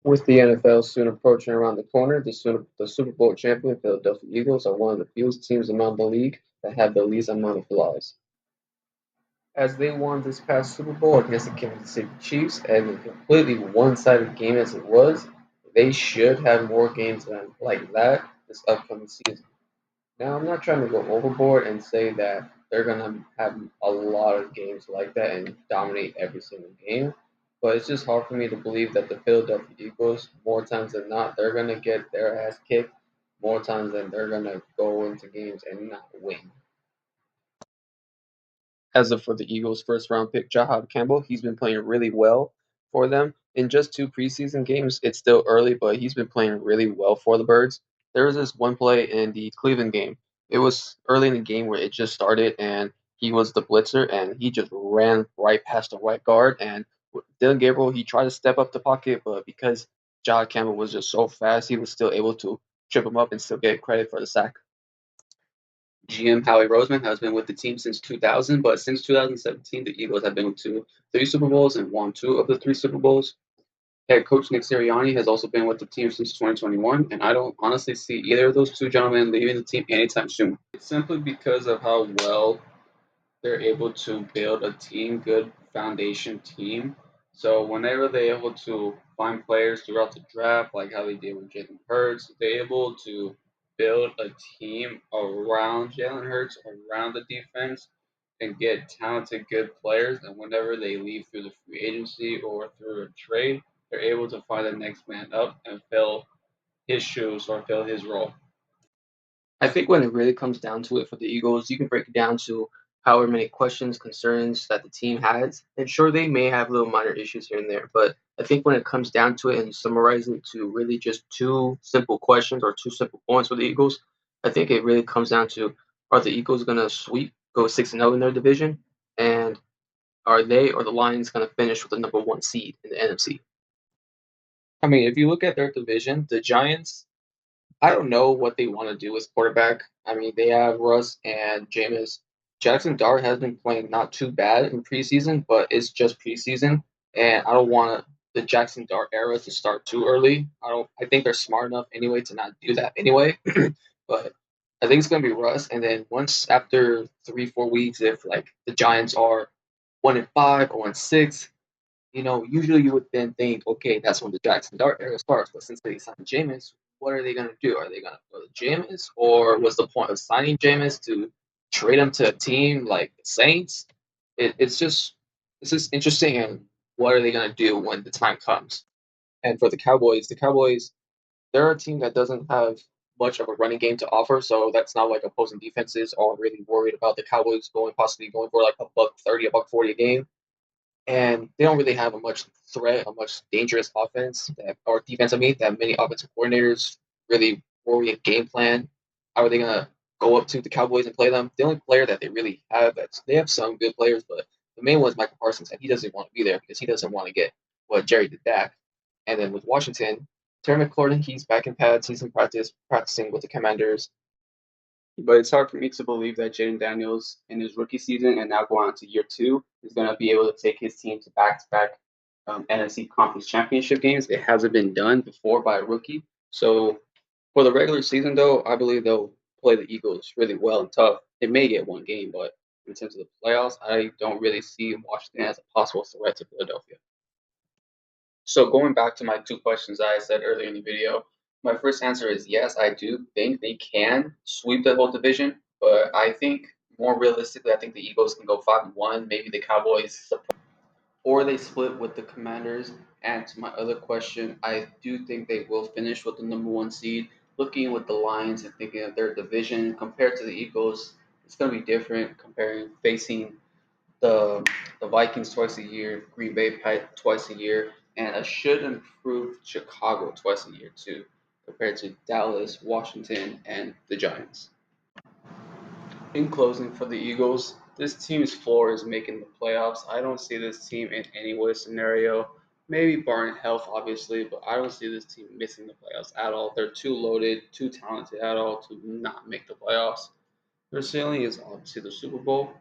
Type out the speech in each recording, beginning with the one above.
With the NFL soon approaching around the corner, the Super Bowl champion Philadelphia Eagles are one of the few teams among the league that have the least amount of flaws. As they won this past Super Bowl against the Kansas City Chiefs, and a completely one-sided game as it was, they should have more games like that this upcoming season. Now, I'm not trying to go overboard and say that they're going to have a lot of games like that and dominate every single game, but it's just hard for me to believe that the Philadelphia Eagles, more times than not, they're going to get their ass kicked more times than they're going to go into games and not win. As of for the Eagles' first round pick, Jahad Campbell, he's been playing really well for them. In just two preseason games, it's still early, but he's been playing really well for the Birds. There was this one play in the Cleveland game. It was early in the game where it just started, and he was the blitzer, and he just ran right past the right guard. And Dylan Gabriel, he tried to step up the pocket, but because Jahad Campbell was just so fast, he was still able to trip him up and still get credit for the sack. GM Howie Roseman has been with the team since 2000, but since 2017, the Eagles have been to three Super Bowls and won two of the three Super Bowls. Head coach Nick Sirianni has also been with the team since 2021, and I don't honestly see either of those two gentlemen leaving the team anytime soon. It's simply because of how well they're able to build a team, good foundation team. So whenever they're able to find players throughout the draft, like how they did with Jalen Hurts, they're able to build a team around Jalen Hurts, around the defense, and get talented, good players. And whenever they leave through the free agency or through a trade, they're able to find the next man up and fill his shoes or fill his role. I think when it really comes down to it for the Eagles, you can break it down to however many questions, concerns that the team has. And sure, they may have little minor issues here and there, but I think when it comes down to it and summarize it to really just two simple questions or two simple points for the Eagles, I think it really comes down to are the Eagles going to sweep, go 6-0 in their division? And are they or the Lions going to finish with the number one seed in the NFC? I mean, if you look at their division, the Giants, I don't know what they want to do as quarterback. I mean, they have Russ and Jameis. Jackson Dart has been playing not too bad in preseason, but it's just preseason, and I don't want the Jackson Dart era to start too early. I don't. I think they're smart enough anyway to not do that anyway. But I think it's gonna be Russ, and then once after 3 4 weeks, if like the Giants are 1-5 or 1-6, usually you would then think, okay, that's when the Jackson Dart era starts. But since they signed Jameis, what are they going to do? Are they going to go to Jameis? Or was the point of signing Jameis to trade him to a team like the Saints? It's just interesting. And what are they going to do when the time comes? And for the Cowboys, they're a team that doesn't have much of a running game to offer. So that's not like opposing defenses are really worried about the Cowboys possibly going for like a buck 30, a buck 40 a game, and they don't really have a much threat, a much dangerous offense or defense. I mean, that many offensive coordinators really worry and game plan. How are they gonna go up to the Cowboys and play them? The only player that they really have, they have some good players, but the main one is Michael Parsons, and he doesn't want to be there because he doesn't want to get what Jerry did back. And then with Washington, Terry McLaurin, he's back in pads, he's in practicing with the Commanders. But it's hard for me to believe that Jaden Daniels in his rookie season and now going on to year two is going to be able to take his team to back-to-back NFC Conference Championship games. It hasn't been done before by a rookie. So for the regular season, though, I believe they'll play the Eagles really well and tough. They may get one game, but in terms of the playoffs, I don't really see Washington as a possible threat to Philadelphia. So going back to my two questions I said earlier in the video, my first answer is yes, I do think they can sweep the whole division, but I think more realistically, I think the Eagles can go 5-1, maybe the Cowboys, or they split with the Commanders. And to my other question, I do think they will finish with the number one seed. Looking with the Lions and thinking of their division compared to the Eagles, it's going to be different comparing facing the Vikings twice a year, Green Bay twice a year, and a should improve Chicago twice a year too, compared to Dallas, Washington, and the Giants. In closing for the Eagles, this team's floor is making the playoffs. I don't see this team in any way scenario. Maybe barring health, obviously, but I don't see this team missing the playoffs at all. They're too loaded, too talented at all to not make the playoffs. Their ceiling is obviously the Super Bowl.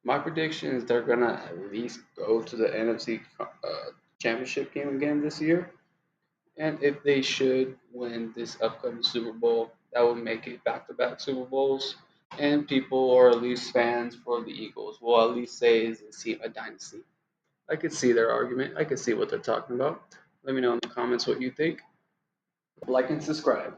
My prediction is they're gonna at least go to the NFC Championship game again this year. And if they should win this upcoming Super Bowl, that would make it back-to-back Super Bowls. And people, or at least fans for the Eagles, will at least say is this team a dynasty. I could see their argument. I could see what they're talking about. Let me know in the comments what you think. Like and subscribe.